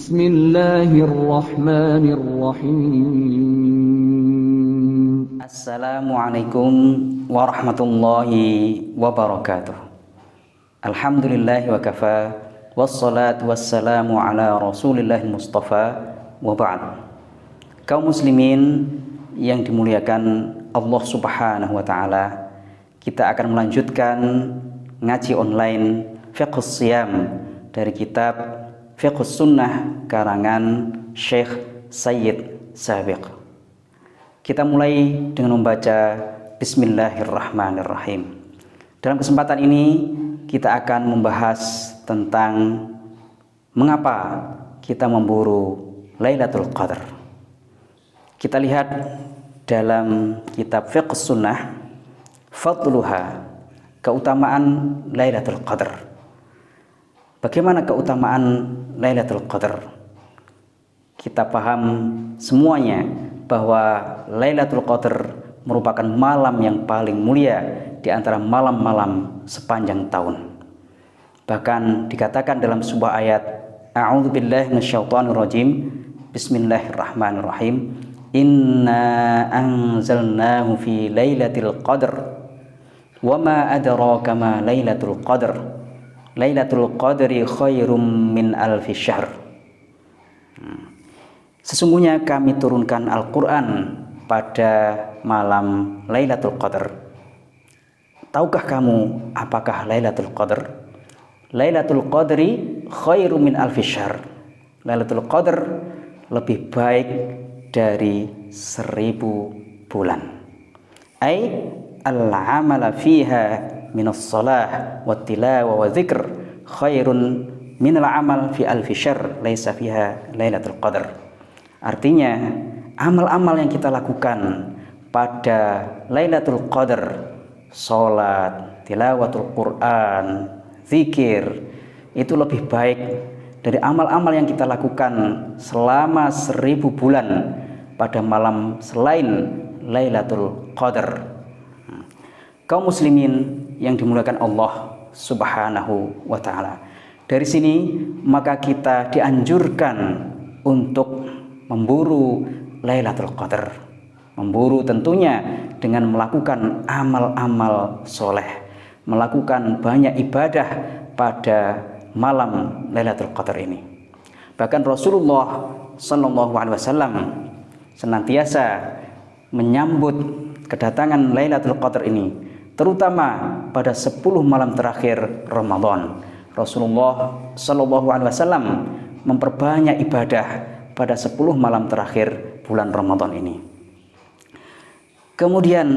Bismillahirrahmanirrahim. Assalamualaikum warahmatullahi wabarakatuh. Alhamdulillahi wa kafa, wassalatu wassalamu ala rasulillahil mustafa, wa ba'd. Kaum muslimin yang dimuliakan Allah subhanahu wa ta'ala, kita akan melanjutkan ngaji online Fiqhus Shiyam dari kitab Fiqhus Sunnah karangan Syekh Sayyid Sabiq. Kita mulai dengan membaca Bismillahirrahmanirrahim. Dalam kesempatan ini kita akan membahas tentang mengapa kita memburu Lailatul Qadar. Kita lihat dalam kitab Fiqhus Sunnah, fadluha, keutamaan Lailatul Qadar. Bagaimana keutamaan Lailatul Qadar? Kita paham semuanya bahwa Lailatul Qadar merupakan malam yang paling mulia di antara malam-malam sepanjang tahun. Bahkan dikatakan dalam sebuah ayat, A'udzubillahi minasyaitonirrajim, Bismillahirrahmanirrahim, Inna anzalnahu fi Lailatul Qadar, wa ma adraka ma Lailatul Qadar, Lailatul Qadri khairum min alfi syahr. Sesungguhnya kami turunkan Al-Quran pada malam Lailatul Qadar. Tahukah kamu apakah Lailatul Qadar? Lailatul Qadri khairum min alfi syahr. Lailatul Qadar lebih baik dari 1000 bulan. Ai al-amala fiha minas salah wa tilawa wa dzikr khairun minal amal fi alfi syahr laisa fiha Lailatul Qadar. Artinya, amal-amal yang kita lakukan pada Lailatul Qadar, salat, tilawatul Quran, zikir, itu lebih baik dari amal-amal yang kita lakukan selama 1000 bulan pada malam selain Lailatul Qadar. Kaum muslimin yang dimuliakan Allah subhanahu wa ta'ala, dari sini maka kita dianjurkan untuk memburu Lailatul Qadar. Memburu tentunya dengan melakukan amal-amal soleh, melakukan banyak ibadah pada malam Lailatul Qadar ini. Bahkan Rasulullah sallallahu alaihi wasallam senantiasa menyambut kedatangan Lailatul Qadar ini, terutama pada 10 malam terakhir Ramadan. Rasulullah sallallahu alaihi wasallam memperbanyak ibadah pada 10 malam terakhir bulan Ramadan ini. Kemudian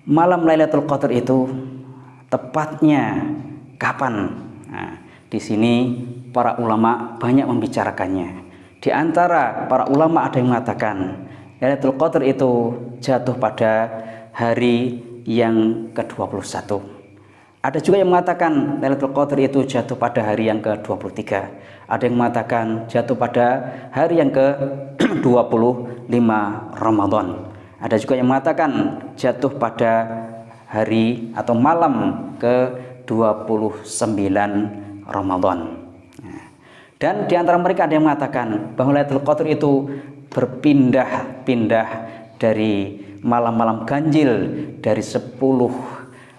malam Lailatul Qadar itu tepatnya kapan? Nah, di sini para ulama banyak membicarakannya. Di antara para ulama ada yang mengatakan Lailatul Qadar itu jatuh pada hari yang ke-21. Ada juga yang mengatakan Lailatul Qadar itu jatuh pada hari yang ke-23. Ada yang mengatakan jatuh pada hari yang ke-25 Ramadan. Ada juga yang mengatakan jatuh pada hari atau malam ke-29 Ramadan. Dan di antara mereka ada yang mengatakan bahwa Lailatul Qadar itu berpindah-pindah dari malam-malam ganjil dari 10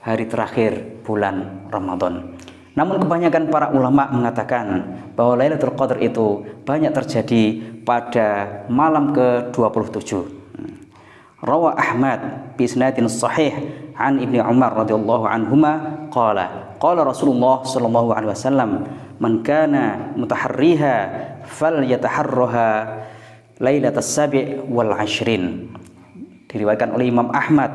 hari terakhir bulan Ramadan. Namun kebanyakan para ulama mengatakan bahwa Lailatul Qadar itu banyak terjadi pada malam ke-27. Rawa Ahmad bi isnadin sahih an Ibnu Umar radhiyallahu anhuma qala Rasulullah sallallahu alaihi wasallam man kana mutaharriha falyataharraha lailatas sabi' wal 20. Diriwayatkan oleh Imam Ahmad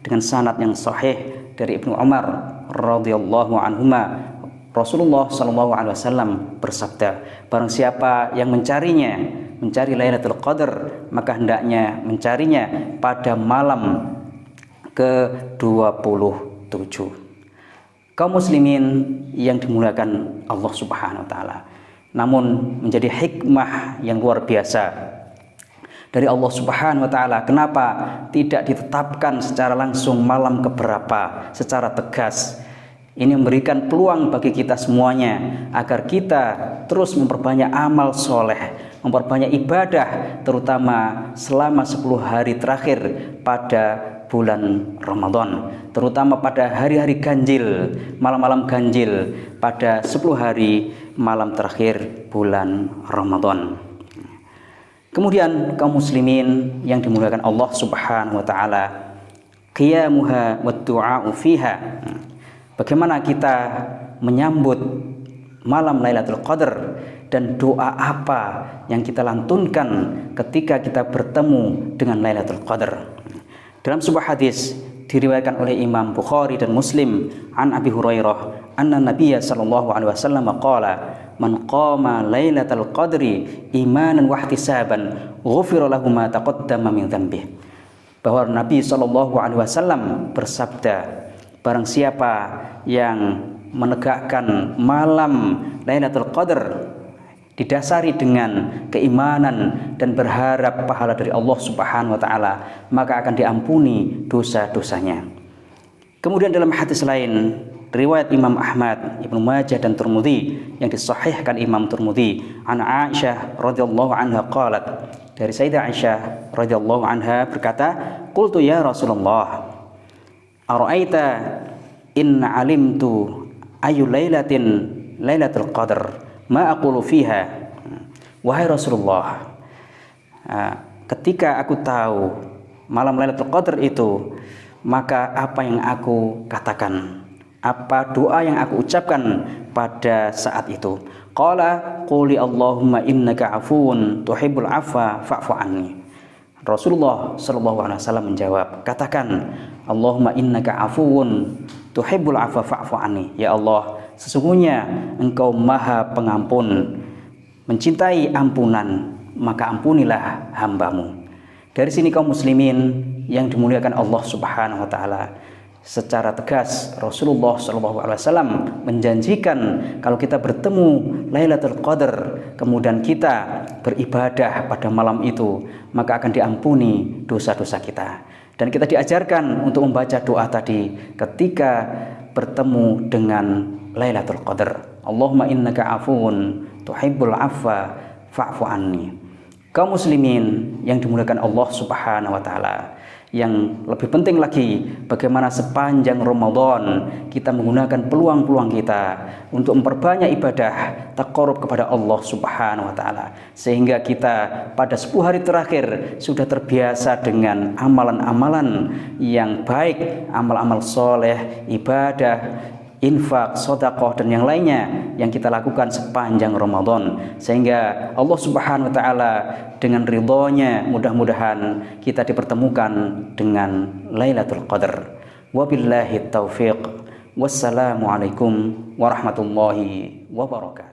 dengan sanad yang sahih dari Ibnu Umar radhiyallahu anhuma. Rasulullah sallallahu alaihi wasallam bersabda, barang siapa yang mencari Lailatul Qadar, maka hendaknya mencarinya pada malam ke-27. Kaum muslimin yang dimuliakan Allah Subhanahu wa taala. Namun menjadi hikmah yang luar biasa dari Allah Subhanahu wa taala, kenapa tidak ditetapkan secara langsung malam keberapa secara tegas? Ini memberikan peluang bagi kita semuanya agar kita terus memperbanyak amal soleh, memperbanyak ibadah, terutama selama 10 hari terakhir pada bulan Ramadan, terutama pada hari-hari ganjil, malam-malam ganjil pada 10 hari malam terakhir bulan Ramadan. Kemudian kaum muslimin yang dimuliakan Allah Subhanahu wa taala, qiyamuha wa du'a'u fiha. Bagaimana kita menyambut malam Lailatul Qadar dan doa apa yang kita lantunkan ketika kita bertemu dengan Lailatul Qadar. Dalam sebuah hadis diriwayatkan oleh Imam Bukhari dan Muslim an Abi Hurairah anna Nabiyya sallallahu alaihi wasallam qala man qama Lailatul Qadri imanan wa ihtisaban ghufira lahu ma taqaddama min dhanbihi. Bahwa Nabi sallallahu alaihi wasallam bersabda, barang siapa yang menegakkan malam Lailatul Qadar didasari dengan keimanan dan berharap pahala dari Allah Subhanahu wa taala, maka akan diampuni dosa-dosanya. Kemudian dalam hadis lain riwayat Imam Ahmad, Ibnu Majah dan Tirmidzi yang disahihkan Imam Tirmidzi, an Aisyah radhiyallahu anha qalat, dari Sayyidah Aisyah radhiyallahu anha berkata, qultu ya Rasulullah, ara'aita in alimtu ayu lailatin Lailatul Qadar ma aqulu fiha. Wahai Rasulullah, ketika aku tahu malam Lailatul Qadar itu, maka apa yang aku katakan, apa doa yang aku ucapkan pada saat itu? Qala quli Allahumma innaka afuwun tuhibbul afwa fa'fu anni. Rasulullah sallallahu alaihi wasallam menjawab, katakan Allahumma innaka afuwun tuhibbul afwa fa'fu anni. Ya Allah, sesungguhnya Engkau Maha Pengampun, mencintai ampunan, maka ampunilah hambamu. Dari sini kaum muslimin yang dimuliakan Allah Subhanahu wa taala, secara tegas Rasulullah SAW menjanjikan kalau kita bertemu Lailatul Qadar kemudian kita beribadah pada malam itu, maka akan diampuni dosa-dosa kita. Dan kita diajarkan untuk membaca doa tadi ketika bertemu dengan Lailatul Qadar. Allahumma innaka afuwun tuhibbul afwa fa'fu anni. Kaum muslimin yang dimuliakan Allah Subhanahu wa taala, yang lebih penting lagi bagaimana sepanjang Ramadan kita menggunakan peluang-peluang kita untuk memperbanyak ibadah taqarrub kepada Allah Subhanahu wa taala, sehingga kita pada 10 hari terakhir sudah terbiasa dengan amalan-amalan yang baik, amal-amal soleh, ibadah, infak, sedekah dan yang lainnya yang kita lakukan sepanjang Ramadan, sehingga Allah Subhanahu wa taala dengan ridhonya mudah-mudahan kita dipertemukan dengan Lailatul Qadar. Wabillahi taufiq. Wassalamualaikum warahmatullahi wabarakatuh.